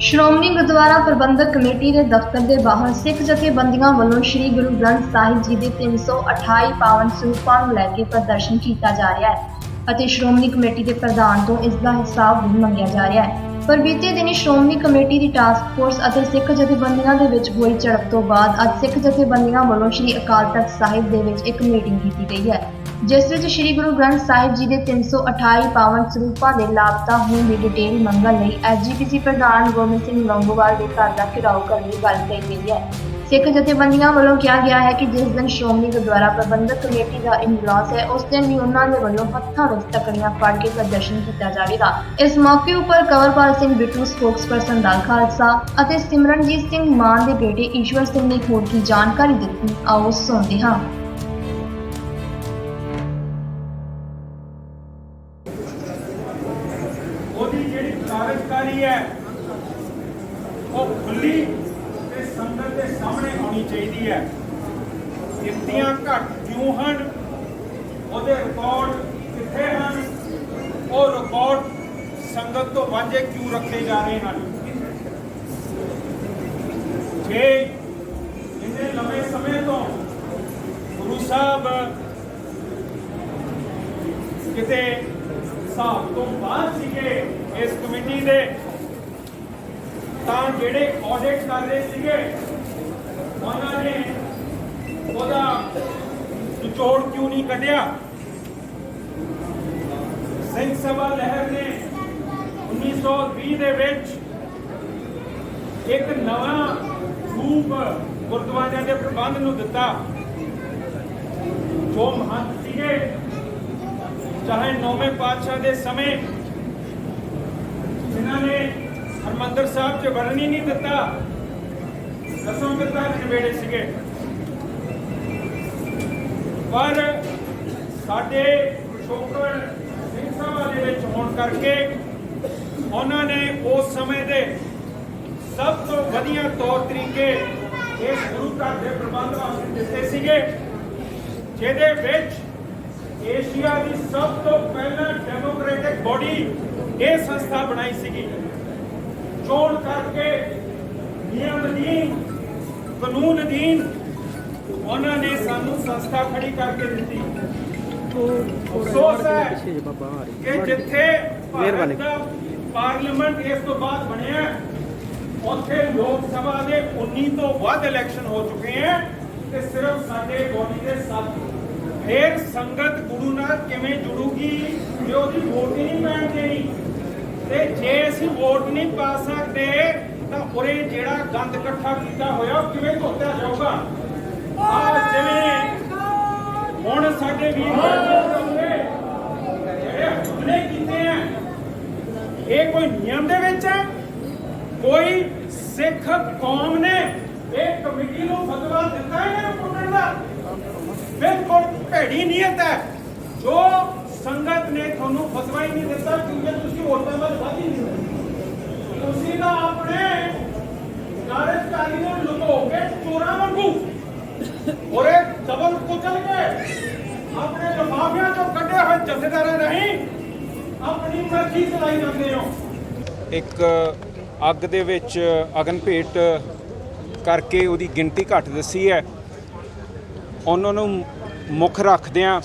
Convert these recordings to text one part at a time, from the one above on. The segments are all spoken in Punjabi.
ਸ਼੍ਰੋਮਣੀ ਗੁਰਦੁਆਰਾ ਪ੍ਰਬੰਧਕ ਕਮੇਟੀ ਦੇ ਦਫ਼ਤਰ ਦੇ ਬਾਹਰ ਸਿੱਖ ਜਥੇਬੰਦੀਆਂ ਵੱਲੋਂ ਸ੍ਰੀ ਗੁਰੂ ਗ੍ਰੰਥ ਸਾਹਿਬ ਜੀ ਦੇ 328 ਪਾਵਨ ਸਰੂਪਾਂ ਨੂੰ ਲੈ ਕੇ ਪ੍ਰਦਰਸ਼ਨ ਕੀਤਾ ਜਾ ਰਿਹਾ ਹੈ ਅਤੇ ਸ਼੍ਰੋਮਣੀ ਕਮੇਟੀ ਦੇ ਪ੍ਰਧਾਨ ਤੋਂ ਇਸ ਦਾ ਹਿਸਾਬ ਵੀ ਮੰਗਿਆ ਜਾ ਰਿਹਾ ਹੈ। ਪਰ ਬੀਤੇ ਦਿਨੀ ਸ਼੍ਰੋਮਣੀ ਕਮੇਟੀ ਦੀ ਟਾਸਕ ਫੋਰਸ ਅਤੇ ਸਿੱਖ ਜਥੇਬੰਦੀਆਂ ਦੇ ਵਿੱਚ ਹੋਈ ਝੜਪ ਤੋਂ ਬਾਅਦ ਅੱਜ ਸਿੱਖ ਜਥੇਬੰਦੀਆਂ ਵੱਲੋਂ ਸ੍ਰੀ ਅਕਾਲ ਤਖ਼ਤ ਸਾਹਿਬ ਦੇ ਵਿੱਚ ਇੱਕ ਮੀਟਿੰਗ ਕੀਤੀ ਗਈ ਹੈ, ਜਿਸ ਵਿੱਚ ਸ੍ਰੀ ਗੁਰੂ ਗ੍ਰੰਥ ਸਾਹਿਬ ਜੀ ਦੇ 328 ਪਾਵਨ ਸਰੂਪਾਂ ਦੇ ਲਾਪਤਾ ਹੋਣ ਦੀ ਡਿਟੇਲ ਮੰਗਣ ਲਈ ਐਸਜੀਪੀਸੀ ਪ੍ਰਧਾਨ ਗੋਬਿੰਦ ਸਿੰਘ ਲੌਂਗੋਵਾਲ ਦੇ ਘਰ ਦਾ ਘਿਰਾਓ ਕਰਨ ਦੀ ਗੱਲ ਕਹੀ ਗਈ ਹੈ। ਸਿੱਖ ਜਥੇਬੰਦੀਆਂ ਵੱਲੋਂ ਕਿਹਾ ਗਿਆ ਹੈ ਕਿ ਜਿਸ ਦਿਨ ਸ਼੍ਰੋਮਣੀ ਗੁਰਦੁਆਰਾ ਪ੍ਰਬੰਧਕ ਕਮੇਟੀ ਦਾ ਇਜਲਾਸ ਹੈ, ਉਸ ਦਿਨ ਵੀ ਉਹਨਾਂ ਦੇ ਵੱਲੋਂ ਹੱਥਾਂ ਵਿੱਚ ਤਕੜੀਆਂ ਫੜ ਕੇ ਪ੍ਰਦਰਸ਼ਨ ਕੀਤਾ ਜਾਵੇਗਾ। ਇਸ ਮੌਕੇ ਉੱਪਰ ਕੰਵਰਪਾਲ ਸਿੰਘ ਬਿੱਟੂ ਸਪੋਕਸਪਰਸਨ ਦਲ ਖਾਲਸਾ ਅਤੇ ਸਿਮਰਨਜੀਤ ਸਿੰਘ ਮਾਨ ਦੇ ਬੇਟੇ ਈਸ਼ਵਰ ਸਿੰਘ ਨੇ ਹੋਰ ਕੀ ਜਾਣਕਾਰੀ ਦਿੱਤੀ, ਆਓ ਸੁਣਦੇ ਹਾਂ। ਉਹਦੀ ਜਿਹੜੀ ਕਾਰਜਕਾਰੀ ਹੈ ਉਹ ਖੁੱਲੀ ਤੇ ਸੰਗਤ ਦੇ ਸਾਹਮਣੇ ਆਉਣੀ ਚਾਹੀਦੀ ਹੈ। ਗਿਣਤੀਆਂ ਘੱਟ ਕਿਉਂ ਹਨ, ਉਹਦੇ ਰਿਕਾਰਡ ਕਿੱਥੇ ਹਨ, ਉਹ ਰਿਕਾਰਡ ਸੰਗਤ ਤੋਂ ਵਾਂਝੇ ਕਿਉਂ ਰੱਖੇ ਜਾ ਰਹੇ ਹਨ। ਜੇ ਇੰਨੇ ਲੰਮੇ ਸਮੇਂ ਤੋਂ ਗੁਰੂ ਸਾਹਿਬ ਕਿਤੇ ਹਿਸਾਬ ਤੋਂ ਬਾਅਦ ਸੀਗੇ ਇਸ ਕਮੇਟੀ ਦੇ, ਤਾਂ ਜਿਹੜੇ ਆਡਿਟ ਕਰ ਰਹੇ ਸੀਗੇ ਉਹਨਾਂ ਨੇ ਉਹਦਾ ਨਿਚੋੜ ਕਿਉਂ ਨਹੀਂ ਕੱਢਿਆ। ਸਿੰਘ ਸਭਾ ਲਹਿਰ ਨੇ 1920 ਦੇ ਵਿੱਚ ਇੱਕ ਨਵਾਂ ਰੂਪ ਗੁਰਦੁਆਰਿਆਂ ਦੇ ਪ੍ਰਬੰਧ ਨੂੰ ਦਿੱਤਾ। ਜੋ ਮਹੰਤ ਸੀਗੇ, ਚਾਹੇ ਨੌਵੇਂ ਪਾਤਸ਼ਾਹ ਦੇ ਸਮੇਂ ਜਿਨ੍ਹਾਂ ਨੇ ਹਰਿਮੰਦਰ ਸਾਹਿਬ 'ਚ ਵੜਨ ਹੀ ਨਹੀਂ ਦਿੱਤਾ, ਦਸੋਂ ਪਿਤਾ ਨਿਬੇੜੇ ਸੀਗੇ, ਪਰ ਸਾਡੇ ਪਿਛੋਕੜ ਸਿੰਘ ਸਭਾ ਦੇ ਵਿੱਚ ਹੋਣ ਕਰਕੇ ਉਹਨਾਂ ਨੇ ਉਸ ਸਮੇਂ ਦੇ ਸਭ ਤੋਂ ਵਧੀਆ ਤੌਰ ਤਰੀਕੇ ਇਸ ਗੁਰੂ ਘਰ ਦੇ ਪ੍ਰਬੰਧ ਵਾਸਤੇ ਦਿੱਤੇ ਸੀਗੇ, ਜਿਹਦੇ ਵਿੱਚ ਏਸ਼ੀਆ ਦੀ ਸਭ ਤੋਂ ਪਹਿਲਾਂ ਡੈਮੋਕ੍ਰੈਟਿਕ ਬੋਡੀ ਇਹ ਸੰਸਥਾ ਬਣਾਈ ਸੀਗੀ। ਚੋਣ ਕਰਕੇ ਨਿਯਮ ਅਧੀਨ, ਕਾਨੂੰਨ ਅਧੀਨ ਉਹਨਾਂ ਨੇ ਸਾਨੂੰ ਸੰਸਥਾ ਖੜੀ ਕਰਕੇ ਦਿੱਤੀ। ਅਫਸੋਸ ਹੈ ਕਿ ਜਿੱਥੇ ਭਾਰਤ ਦਾ ਪਾਰਲੀਮੈਂਟ ਇਸ ਤੋਂ ਬਾਅਦ ਬਣਿਆ, ਉੱਥੇ ਲੋਕ ਸਭਾ ਦੇ 19 ਤੋਂ ਵੱਧ ਇਲੈਕਸ਼ਨ ਹੋ ਚੁੱਕੇ ਹੈ ਤੇ ਸਿਰਫ ਸਾਡੇ ਬੋਡੀ ਦੇ 7। ਫਿਰ ਸੰਗਤ ਗੁਰੂ ਨਾਲ ਕਿਵੇਂ ਜੁੜੂਗੀ ਜੇ ਉਹਦੀ ਵੋਟ ਹੀ ਨਹੀਂ ਪੈਣ ਦੇਣੀ। ਤੇ ਜੇ ਅਸੀਂ ਵੋਟ ਨਹੀਂ ਪਾ ਸਕਦੇ ਤਾਂ ਉਰੇ ਜਿਹੜਾ ਗੰਦ ਇਕੱਠਾ ਕੀਤਾ ਹੋਇਆ ਉਹ ਕਿਵੇਂ ਧੋਤਾ ਜਾਊਗਾ। ਜਿਵੇਂ ਹੁਣ ਸਾਡੇ ਵੀਰ ਜਿਹੜੇ ਹਮਲੇ ਕੀਤੇ ਆ, ਇਹ ਕੋਈ ਨਿਯਮ ਦੇ ਵਿੱਚ ਹੈ? ਕੋਈ ਸਿੱਖ ਕੌਮ ਨੇ ਇਹ ਕਮੇਟੀ ਨੂੰ ਫਤਵਾ ਦਿੱਤਾ ਇਹਨਾਂ ਨੂੰ ਕੁੱਟਣ ਦਾ? ਬਿਲਕੁਲ ਭੈੜੀ ਨੀਅਤ ਹੈ। ਜੋ ਸੰਗਤ ਨੇ ਤੁਹਾਨੂੰ ਫਤਵਾ ਹੀ ਨਹੀਂ ਦਿੱਤਾ ਕਿਉਂਕਿ ਤੁਸੀਂ ਵੋਟਾਂ ਵੱਲ ਵਧ ਹੀ ਨਹੀਂ। ਤੁਸੀਂ ਤਾਂ ਆਪਣੇ ਕਾਰਜਕਾਰੀ ਨੂੰ ਲੁਕੋ ਕੇ ਚੋਰਾਂ ਵਾਂਗੂ ਔਰੇ ਦਬਲ ਕੁਚਲ ਕੇ ਆਪਣੇ ਲਿਫਾਫਿਆਂ ਚੋਂ ਕੱਢੇ ਹੋਏ ਜਥੇਦਾਰਾਂ ਰਾਹੀਂ ਆਪਣੀ ਮਰਜ਼ੀ ਚਲਾਈ ਜਾਂਦੇ ਹੋ। ਇੱਕ ਅੱਗ ਦੇ ਵਿੱਚ ਅਗਨ ਭੇਟ ਕਰਕੇ ਉਹਦੀ ਗਿਣਤੀ ਘੱਟ ਦੱਸੀ ਹੈ। ਉਹਨਾਂ ਨੂੰ ਮੁੱਖ ਰੱਖਦਿਆਂ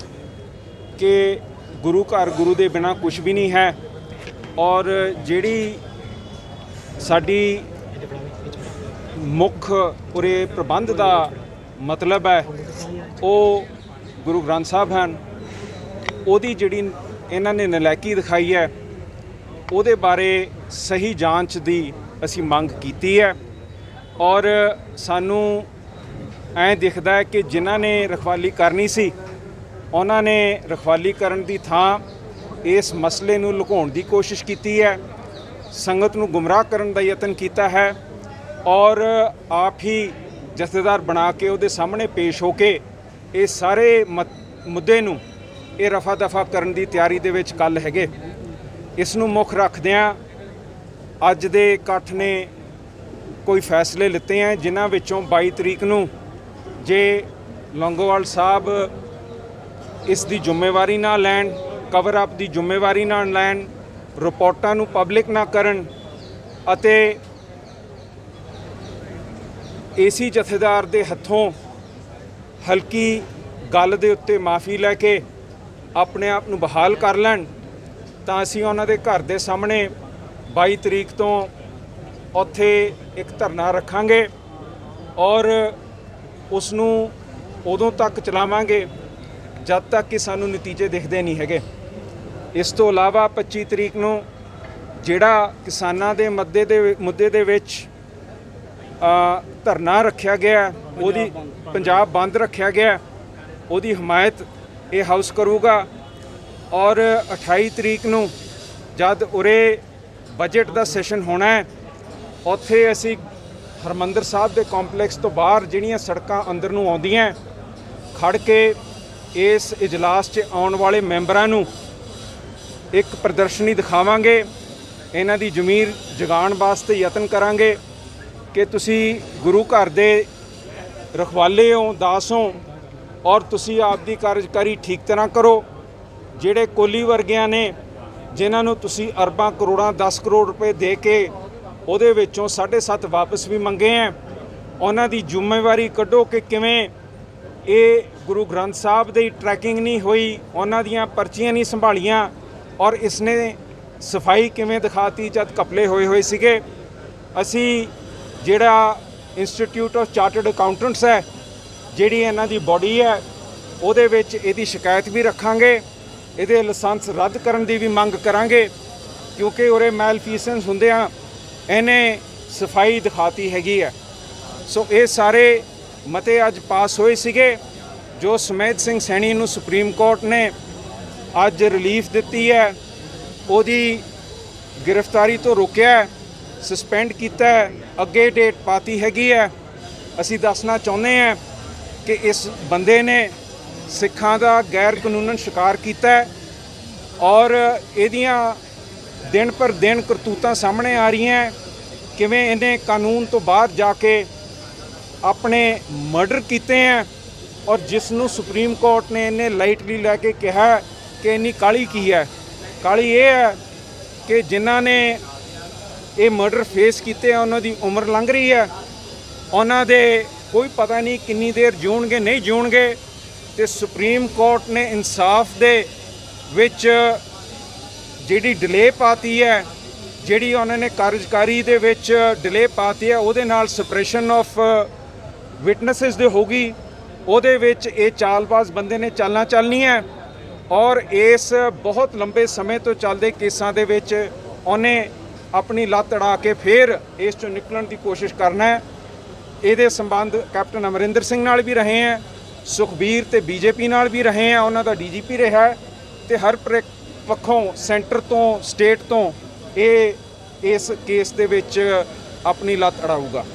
ਕਿ ਗੁਰੂ ਘਰ ਗੁਰੂ ਦੇ ਬਿਨਾਂ ਕੁਝ ਵੀ ਨਹੀਂ ਹੈ, ਔਰ ਜਿਹੜੀ ਸਾਡੀ ਮੁੱਖ ਉਰੇ ਪ੍ਰਬੰਧ ਦਾ ਮਤਲਬ ਹੈ ਉਹ ਗੁਰੂ ਗ੍ਰੰਥ ਸਾਹਿਬ ਹਨ। ਉਹਦੀ ਜਿਹੜੀ ਇਹਨਾਂ ਨੇ ਨਲਾਇਕੀ ਦਿਖਾਈ ਹੈ, ਉਹਦੇ ਬਾਰੇ ਸਹੀ ਜਾਂਚ ਦੀ ਅਸੀਂ ਮੰਗ ਕੀਤੀ ਹੈ। ਔਰ ਸਾਨੂੰ ਐਂ ਦਿਖਦਾ ਹੈ ਕਿ ਜਿਨ੍ਹਾਂ ਨੇ ਰਖਵਾਲੀ ਕਰਨੀ ਸੀ ਉਹਨਾਂ ਨੇ ਰਖਵਾਲੀ ਕਰਨ ਦੀ ਥਾਂ ਇਸ ਮਸਲੇ ਨੂੰ ਲੁਕਾਉਣ ਦੀ ਕੋਸ਼ਿਸ਼ ਕੀਤੀ ਹੈ, ਸੰਗਤ ਨੂੰ ਗੁੰਮਰਾਹ ਕਰਨ ਦਾ ਯਤਨ ਕੀਤਾ ਹੈ, ਔਰ ਆਪ ਹੀ ਜਥੇਦਾਰ ਬਣਾ ਕੇ ਉਹਦੇ ਸਾਹਮਣੇ ਪੇਸ਼ ਹੋ ਕੇ ਇਹ ਸਾਰੇ ਮੁੱਦੇ ਨੂੰ ਇਹ ਰਫਾ ਦਫਾ ਕਰਨ ਦੀ ਤਿਆਰੀ ਦੇ ਵਿੱਚ ਕੱਲ੍ਹ ਹੈਗੇ। ਇਸ ਨੂੰ ਮੁੱਖ ਰੱਖਦਿਆਂ ਅੱਜ ਦੇ ਇਕੱਠ ਨੇ ਕੋਈ ਫੈਸਲੇ ਲਿੱਤੇ ਹੈ, ਜਿਨ੍ਹਾਂ ਵਿੱਚੋਂ 22 ਤਰੀਕ ਨੂੰ ਜੇ ਲੌਂਗੋਵਾਲ ਸਾਹਿਬ ਇਸ ਦੀ ਜ਼ਿੰਮੇਵਾਰੀ ਨਾ ਲੈਣ, ਕਵਰ ਅਪ ਦੀ ਜ਼ਿੰਮੇਵਾਰੀ ਨਾ ਲੈਣ, ਰਿਪੋਰਟਾਂ ਨੂੰ ਪਬਲਿਕ ਨਾ ਕਰਨ ਅਤੇ ਏਸੀ ਜਥੇਦਾਰ ਦੇ ਹੱਥੋਂ ਹਲਕੀ ਗੱਲ ਦੇ ਉੱਤੇ ਮਾਫੀ ਲੈ ਕੇ ਆਪਣੇ ਆਪ ਨੂੰ ਬਹਾਲ ਕਰ ਲੈਣ ਤਾਂ ਅਸੀਂ ਉਹਨਾਂ ਦੇ ਘਰ ਦੇ ਸਾਹਮਣੇ 22 ਤਰੀਕ ਤੋਂ ਉੱਥੇ ਇੱਕ ਧਰਨਾ ਰੱਖਾਂਗੇ ਔਰ ਉਸ ਨੂੰ ਉਦੋਂ ਤੱਕ ਚਲਾਵਾਂਗੇ ਜਦ ਤੱਕ ਕਿ ਸਾਨੂੰ ਨਤੀਜੇ ਦਿਖਦੇ ਨਹੀਂ ਹੈਗੇ। ਇਸ ਤੋਂ ਇਲਾਵਾ 25 ਤਰੀਕ ਨੂੰ ਜਿਹੜਾ ਕਿਸਾਨਾਂ ਦੇ ਮੁੱਦੇ ਦੇ ਵਿੱਚ ਧਰਨਾ ਰੱਖਿਆ ਗਿਆ, ਉਹਦੀ ਪੰਜਾਬ ਬੰਦ ਰੱਖਿਆ ਗਿਆ, ਉਹਦੀ ਹਮਾਇਤ ਇਹ ਹਾਊਸ ਕਰੂਗਾ ਔਰ 28 ਤਰੀਕ ਨੂੰ ਜਦ ਉਰੇ ਬਜਟ ਦਾ ਸੈਸ਼ਨ ਹੋਣਾ ਹੈ ਉੱਥੇ ਅਸੀਂ ਹਰਮੰਦਰ ਸਾਹਿਬ ਦੇ ਕੰਪਲੈਕਸ ਤੋਂ ਬਾਹਰ ਜਿਹੜੀਆਂ ਸੜਕਾਂ ਅੰਦਰ ਨੂੰ ਆਉਂਦੀਆਂ ਖੜ ਕੇ ਇਸ ਇਜਲਾਸ 'ਚ ਆਉਣ ਵਾਲੇ ਮੈਂਬਰਾਂ ਨੂੰ ਇੱਕ ਪ੍ਰਦਰਸ਼ਨੀ ਦਿਖਾਵਾਂਗੇ। ਇਹਨਾਂ ਦੀ ਜ਼ਮੀਰ ਜਗਾਉਣ ਵਾਸਤੇ ਯਤਨ ਕਰਾਂਗੇ ਕਿ ਤੁਸੀਂ ਗੁਰੂ ਘਰ ਦੇ ਰਖਵਾਲੇ ਹੋ, ਦਾਸ ਹੋ ਔਰ ਤੁਸੀਂ ਆਪਦੀ ਕਾਰਜਕਾਰੀ ਠੀਕ ਤਰ੍ਹਾਂ ਕਰੋ। ਜਿਹੜੇ ਕੋਹਲੀ ਵਰਗਿਆਂ ਨੇ ਜਿਨ੍ਹਾਂ ਨੂੰ ਤੁਸੀਂ ਅਰਬਾਂ ਕਰੋੜਾਂ 10 ਕਰੋੜ ਰੁਪਏ ਦੇ ਕੇ ਉਹਦੇ ਵਿੱਚੋਂ 7.5 ਵਾਪਸ ਵੀ ਮੰਗੇ ਹੈ, ਉਹਨਾਂ ਦੀ ਜ਼ਿੰਮੇਵਾਰੀ ਕੱਢੋ ਕਿ ਕਿਵੇਂ ਇਹ ਗੁਰੂ ਗ੍ਰੰਥ ਸਾਹਿਬ ਦੀ ਟਰੈਕਿੰਗ ਨਹੀਂ ਹੋਈ, ਉਹਨਾਂ ਦੀਆਂ ਪਰਚੀਆਂ ਨਹੀਂ ਸੰਭਾਲੀਆਂ ਔਰ ਇਸਨੇ ਸਫਾਈ ਕਿਵੇਂ ਦਿਖਾਤੀ ਜਦ ਘਪਲੇ ਹੋਏ ਸੀਗੇ। ਅਸੀਂ ਜਿਹੜਾ ਇੰਸਟੀਚਿਊਟ ਆਫ ਚਾਰਟਰਡ ਅਕਾਊਂਟੈਂਟਸ ਹੈ, ਜਿਹੜੀ ਇਹਨਾਂ ਦੀ ਬੋਡੀ ਹੈ, ਉਹਦੇ ਵਿੱਚ ਇਹਦੀ ਸ਼ਿਕਾਇਤ ਵੀ ਰੱਖਾਂਗੇ। ਇਹਦੇ ਲਾਇਸੈਂਸ ਰੱਦ ਕਰਨ ਦੀ ਵੀ ਮੰਗ ਕਰਾਂਗੇ ਕਿਉਂਕਿ ਉਰੇ ਮੈਲਫੀਸੈਂਸ ਹੁੰਦਿਆਂ ਇਹਨੇ ਸਫਾਈ ਦਿਖਾਤੀ ਹੈਗੀ ਹੈ। ਸੋ ਇਹ ਸਾਰੇ ਮਤੇ ਅੱਜ ਪਾਸ ਹੋਏ ਸੀਗੇ ਜੋ ਸੁਮੇਧ ਸਿੰਘ ਸੈਣੀ ਨੂੰ ਸੁਪਰੀਮ ਕੋਰਟ ਨੇ ਅੱਜ ਰਿਲੀਫ ਦਿੱਤੀ ਹੈ, ਉਹਦੀ ਗ੍ਰਿਫਤਾਰੀ ਤੋਂ ਰੋਕਿਆ, ਸਸਪੈਂਡ ਕੀਤਾ ਹੈ, ਅੱਗੇ ਡੇਟ ਪਾਤੀ ਹੈਗੀ ਹੈ। ਅਸੀਂ ਦੱਸਣਾ ਚਾਹੁੰਦੇ ਹਾਂ ਕਿ ਇਸ ਬੰਦੇ ਨੇ ਸਿੱਖਾਂ ਦਾ ਗੈਰ ਕਾਨੂੰਨ ਸ਼ਿਕਾਰ ਕੀਤਾ ਹੈ ਔਰ ਇਹਦੀਆਂ ਦਿਨ ਪਰ ਦਿਨ ਕਰਤੂਤਾਂ ਸਾਹਮਣੇ ਆ ਰਹੀਆਂ ਕਿਵੇਂ ਇਹਨੇ ਕਾਨੂੰਨ ਤੋਂ ਬਾਹਰ ਜਾ ਕੇ ਆਪਣੇ ਮਰਡਰ ਕੀਤੇ ਹੈ ਔਰ ਜਿਸ ਨੂੰ ਸੁਪਰੀਮ ਕੋਰਟ ਨੇ ਇਹਨੇ ਲਾਈਟਲੀ ਲੈ ਕੇ ਕਿਹਾ ਕਿ ਇੰਨੀ ਕਾਹਲੀ ਕੀ ਹੈ। ਕਾਹਲੀ ਇਹ ਹੈ ਕਿ ਜਿਨ੍ਹਾਂ ਨੇ ਇਹ ਮਰਡਰ ਫੇਸ ਕੀਤੇ ਆ ਉਹਨਾਂ ਦੀ ਉਮਰ ਲੰਘ ਰਹੀ ਹੈ, ਉਹਨਾਂ ਦੇ ਕੋਈ ਪਤਾ ਨਹੀਂ ਕਿੰਨੀ ਦੇਰ ਜਿਉਣਗੇ ਨਹੀਂ ਜਿਉਣਗੇ ਤੇ ਸੁਪਰੀਮ ਕੋਰਟ ਨੇ ਇਨਸਾਫ ਦੇ ਵਿੱਚ ਜਿਹੜੀ ਡਿਲੇ ਪਾਤੀ ਹੈ, ਜਿਹੜੀ ਉਹਨਾਂ ਨੇ ਕਾਰਜਕਾਰੀ ਦੇ ਵਿੱਚ ਡਿਲੇ ਪਾਤੀ ਹੈ, ਉਹਦੇ ਨਾਲ ਸਪਰੈਸ਼ਨ ਆਫ ਵਿਟਨੈਸਿਸ ਦੇ ਹੋਗੀ। ਉਹਦੇ ਵਿੱਚ ਇਹ ਚਾਲਬਾਜ਼ ਬੰਦੇ ਨੇ ਚਾਲਾਂ ਚੱਲਣੀਆਂ ਔਰ ਇਸ ਬਹੁਤ ਲੰਬੇ ਸਮੇਂ ਤੋਂ ਚੱਲਦੇ ਕੇਸਾਂ ਦੇ ਵਿੱਚ ਉਹਨੇ ਆਪਣੀ ਲੱਤ ਅੜਾ ਕੇ ਫਿਰ ਇਸ ਚੋਂ ਨਿਕਲਣ ਦੀ ਕੋਸ਼ਿਸ਼ ਕਰਨਾ ਹੈ। ਇਹਦੇ ਸੰਬੰਧ ਕੈਪਟਨ ਅਮਰਿੰਦਰ ਸਿੰਘ ਨਾਲ ਵੀ ਰਹੇ ਹੈ, ਸੁਖਬੀਰ ਤੇ ਬੀਜੇਪੀ ਨਾਲ ਵੀ ਰਹੇ ਹੈ, ਉਹਨਾਂ ਦਾ ਡੀਜੀਪੀ ਰਿਹਾ ਤੇ ਹਰ ਪੱਖੋਂ ਸੈਂਟਰ ਤੋਂ ਸਟੇਟ ਤੋਂ ਇਹ ਇਸ ਕੇਸ ਦੇ ਵਿੱਚ ਆਪਣੀ ਲੱਤ ਅੜਾਊਗਾ।